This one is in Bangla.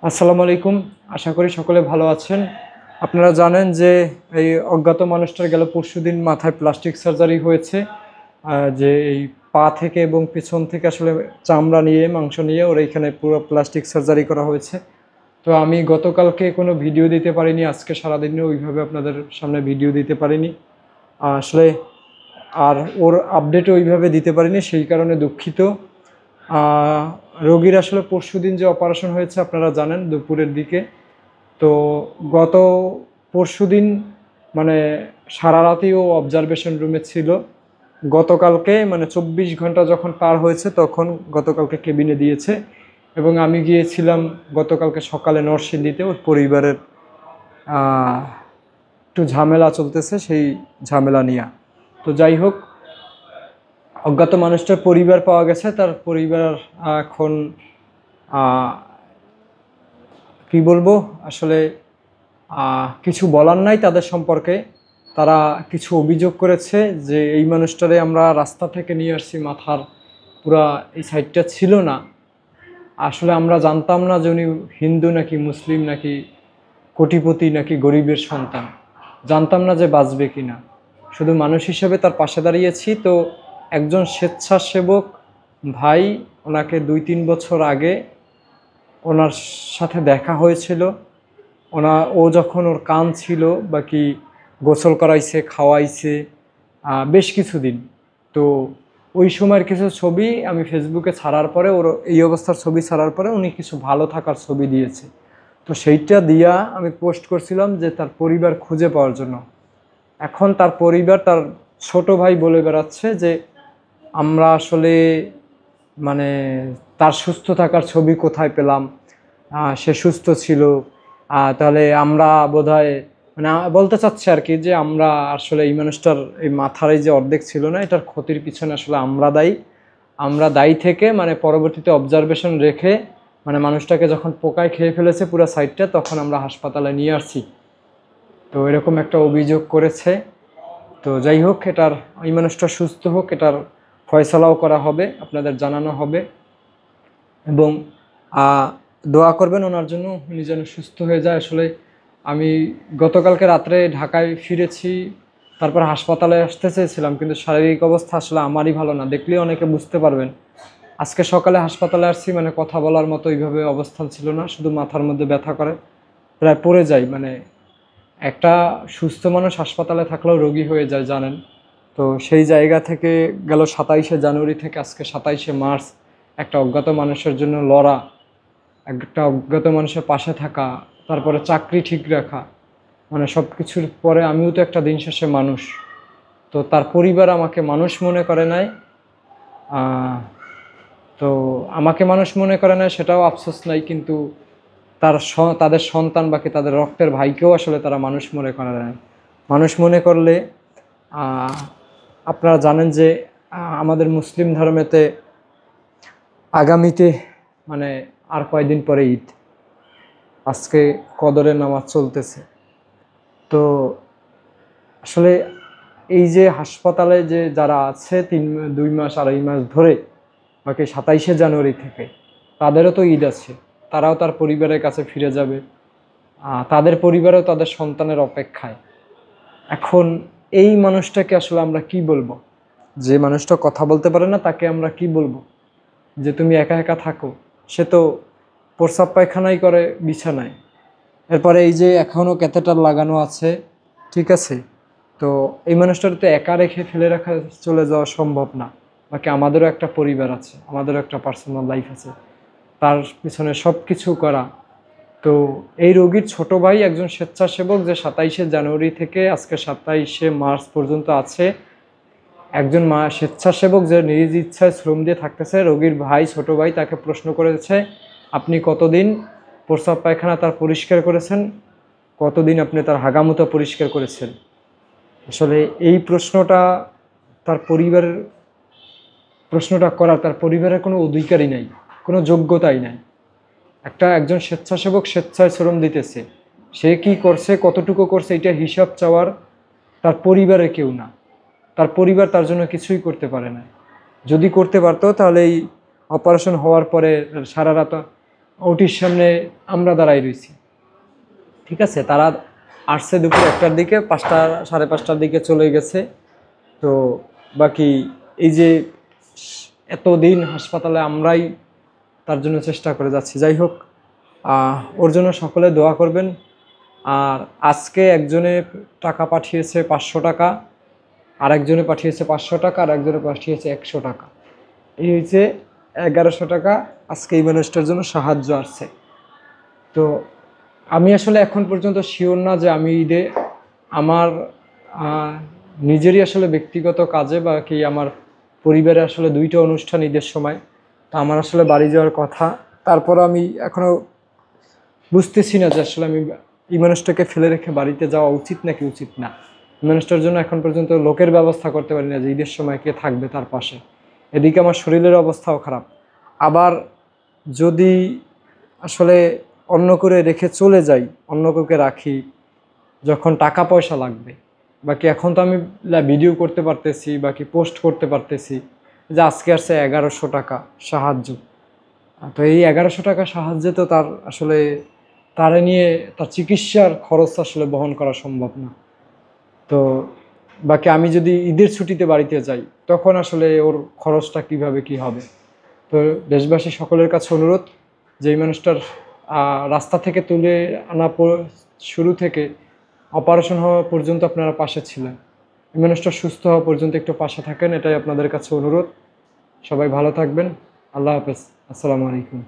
আসসালামু আলাইকুম। আশা করি সকলে ভালো আছেন। আপনারা জানেন যে এই অজ্ঞাত মানুষটার গেল পরশুদিন মাথায় প্লাস্টিক সার্জারি হয়েছে। যে এই পা থেকে এবং পেছন থেকে আসলে চামড়া নিয়ে মাংস নিয়ে ওর এইখানে পুরো প্লাস্টিক সার্জারি করা হয়েছে। তো আমি গতকালকে কোনো ভিডিও দিতে পারিনি, আজকে সারাদিনে ওইভাবে আপনাদের সামনে ভিডিও দিতে পারিনি আসলে, আর ওর আপডেটও ওইভাবে দিতে পারিনি, সেই কারণে দুঃখিত। রোগীর আসলে পরশুদিন যে অপারেশন হয়েছে আপনারা জানেন দুপুরের দিকে। তো গত পরশুদিন মানে সারা রাতই ও অবজারভেশন রুমে ছিল। গতকালকে মানে 24 ঘন্টা যখন পার হয়েছে তখন গতকালকে কেবিনে দিয়েছে, এবং আমি গিয়েছিলাম গতকালকে সকালে নরসিংদীতে। ওর পরিবারের একটু ঝামেলা চলতেছে, সেই ঝামেলা নিয়ে। তো যাই হোক, অজ্ঞাত মানুষটার পরিবার পাওয়া গেছে। তার পরিবার এখন কি বলবো আসলে, কিছু বলার নাই তাদের সম্পর্কে। তারা কিছু অভিযোগ করেছে যে এই মানুষটারে আমরা রাস্তা থেকে নিয়ে আসছি, মাথার পুরা এই সাইডটা ছিল না। আসলে আমরা জানতাম না যে উনি হিন্দু নাকি মুসলিম নাকি কোটিপতি নাকি গরিবের সন্তান, জানতাম না যে বাঁচবে কিনা। শুধু মানুষ হিসেবে তার পাশে দাঁড়িয়েছি। তো একজন স্বেচ্ছাসেবক ভাই, ওনাকে 2-3 বছর আগে ওনার সাথে দেখা হয়েছিল। ও যখন ওর কান ছিল বা কি, গোসল করাইছে, খাওয়াইছে বেশ কিছুদিন। তো ওই সময়ের কিছু ছবি আমি ফেসবুকে ছাড়ার পরে, ওর এই অবস্থার ছবি ছাড়ার পরে উনি কিছু ভালো থাকার ছবি দিয়েছে। তো সেইটা দিয়া আমি পোস্ট করছিলাম যে তার পরিবার খুঁজে পাওয়ার জন্য। এখন তার পরিবার, তার ছোট ভাই বলে বেড়াচ্ছে যে আমরা আসলে মানে তার সুস্থ থাকার ছবি কোথায় পেলাম, সে সুস্থ ছিল, তাহলে আমরা বোধহয় মানে বলতে চাচ্ছে আর কি যে আমরা আসলে এই মানুষটার এই মাথার এই যে অর্ধেক ছিল না, এটার ক্ষতির পিছনে আসলে আমরা দায়ী থেকে মানে পরবর্তীতে অবজারভেশন রেখে মানে মানুষটাকে যখন পোকায় খেয়ে ফেলেছে পুরো সাইডটা, তখন আমরা হাসপাতালে নিয়ে আসছি। তো এরকম একটা অভিযোগ করেছে। তো যাই হোক, এটার এই মানুষটা সুস্থ হোক, এটার ফয়সালাও করা হবে, আপনাদের জানানো হবে, এবং দোয়া করবেন ওনার জন্য, উনি যেন সুস্থ হয়ে যায়। আসলে আমি গতকালকে রাত্রে ঢাকায় ফিরেছি, তারপর হাসপাতালে আসতে চেয়েছিলাম, কিন্তু শারীরিক অবস্থা আসলে আমারই ভালো না, দেখলেই অনেকে বুঝতে পারবেন। আজকে সকালে হাসপাতালে আসছি, মানে কথা বলার মতো এইভাবে অবস্থান ছিল না, শুধু মাথার মধ্যে ব্যথা করে, প্রায় পড়ে যাই। মানে একটা সুস্থ মানুষ হাসপাতালে থাকলেও রোগী হয়ে যায় জানেন। তো সেই জায়গা থেকে গেল 27শে জানুয়ারি থেকে আজকে 27শে মার্চ একটা অজ্ঞাত মানুষের জন্য লড়া, একটা অজ্ঞাত মানুষের পাশে থাকা, তারপরে চাকরি ঠিক রাখা, মানে সব কিছুর পরে আমিও তো একটা দিন শেষে মানুষ। তো তার পরিবার আমাকে মানুষ মনে করে নাই। তো আমাকে মানুষ মনে করে নাই, সেটাও আফসোস নাই, কিন্তু তাদের সন্তান বাকি তাদের রক্তের ভাইকেও আসলে তারা মানুষ মনে করে নাই। মানুষ মনে করলে আপনারা জানেন যে আমাদের মুসলিম ধর্মেতে আগামীতে মানে আর কয়দিন পরে ঈদ, আজকে কদরের নামাজ চলতেছে। তো আসলে এই যে হাসপাতালে যে যারা আছে 2 মাস 2.5 মাস ধরে, বাকি 27শে জানুয়ারি থেকে তাদেরও তো ঈদ আছে, তারাও তার পরিবারের কাছে ফিরে যাবে, তাদের পরিবারও তাদের সন্তানের অপেক্ষায়। এখন এই মানুষটাকে আসলে আমরা কি বলবো? যে মানুষটা কথা বলতে পারে না তাকে আমরা কি বলবো যে তুমি একা একা থাকো? সে তো প্রস্রাব পায়খানাই করে বিছানায়। এরপরে এই যে এখনও ক্যাথেটার লাগানো আছে, ঠিক আছে। তো এই মানুষটার তো একা রেখে ফেলে রাখা, চলে যাওয়া সম্ভব না। বাকি আমাদেরও একটা পরিবার আছে, আমাদেরও একটা পার্সোনাল লাইফ আছে, তার পিছনে সব কিছু করা। তো এই রোগীর ছোট ভাই একজন স্বেচ্ছাসেবক, যে 27শে জানুয়ারি থেকে আজকে 27শে মার্চ পর্যন্ত আছে, একজন স্বেচ্ছাসেবক যে নিজ ইচ্ছায় শ্রম দিয়ে থাকতেছে। রোগীর ভাই, ছোট ভাই, তাকে প্রশ্ন করেছে আপনি কতদিন প্রস্রাব পায়খানা তার পরিষ্কার করেছেন, কতদিন আপনি তার হাগামুতা পরিষ্কার করেছেন? আসলে এই প্রশ্নটা তার পরিবারের, প্রশ্নটা করার তার পরিবারের কোনো অধিকারই নাই, কোনো যোগ্যতাই নাই। একজন স্বেচ্ছাসেবক স্বেচ্ছায় শ্রম দিতেছে, সে কি করছে, কতটুকু করছে, এটা হিসাব চাওয়ার তার পরিবারে কেউ না। তার পরিবার তার জন্য কিছুই করতে পারে না। যদি করতে পারতো তাহলে এই অপারেশন হওয়ার পরে সারা রাত ওটির সামনে আমরা দাঁড়াই রয়েছি। ঠিক আছে, তারা আসছে দুপুর 1টার দিকে, 5টা 5:30টার দিকে চলে গেছে। তো বাকি এই যে এতদিন হাসপাতালে আমরাই তার জন্য চেষ্টা করে যাচ্ছি। যাই হোক, ওর জন্য সকলে দোয়া করবেন। আর আজকে একজনে টাকা পাঠিয়েছে 500 টাকা, আর একজনে পাঠিয়েছে 500 টাকা, আর একজনে পাঠিয়েছে 100 টাকা। এই হয়েছে 1100 টাকা আজকে এই মানুষটার জন্য সাহায্য আসছে। তো আমি আসলে এখন পর্যন্ত শিওর না যে আমি ঈদে আমার নিজেরই আসলে ব্যক্তিগত কাজে বা কি আমার পরিবারে আসলে 2টা অনুষ্ঠান ঈদের সময়, তো আমার আসলে বাড়ি যাওয়ার কথা। তারপর আমি এখনও বুঝতেছি না যে আসলে আমি এই মানুষটাকে ফেলে রেখে বাড়িতে যাওয়া উচিত নাকি উচিত না। এই মানুষটার জন্য এখন পর্যন্ত লোকের ব্যবস্থা করতে পারি না যে ঈদের সময় কে থাকবে তার পাশে। এদিকে আমার শরীরের অবস্থাও খারাপ। আবার যদি আসলে অন্য করে রেখে চলে যাই, অন্য কাউকে রাখি, যখন টাকা পয়সা লাগবে, বাকি এখন তো আমি ভিডিও করতে পারতেছি, বাকি পোস্ট করতে পারতেছি যে আজকে আসছে 1100 টাকা সাহায্য। তো এই 1100 টাকা সাহায্যে তো তার আসলে তারে নিয়ে তার চিকিৎসার খরচ আসলে বহন করা সম্ভব না। তো বাকি আমি যদি ঈদের ছুটিতে বাড়িতে যাই, তখন আসলে ওর খরচটা কিভাবে কি হবে। তো দেশবাসী সকলের কাছে অনুরোধ যে এই মানুষটার রাস্তা থেকে তুলে আনা শুরু থেকে অপারেশন হওয়া পর্যন্ত আপনারা পাশে ছিলেন, এই মানুষটা সুস্থ হওয়া পর্যন্ত একটু পাশে থাকেন, এটাই আপনাদের কাছে অনুরোধ। সবাই ভালো থাকবেন। আল্লাহ হাফেজ। আসসালামু আলাইকুম।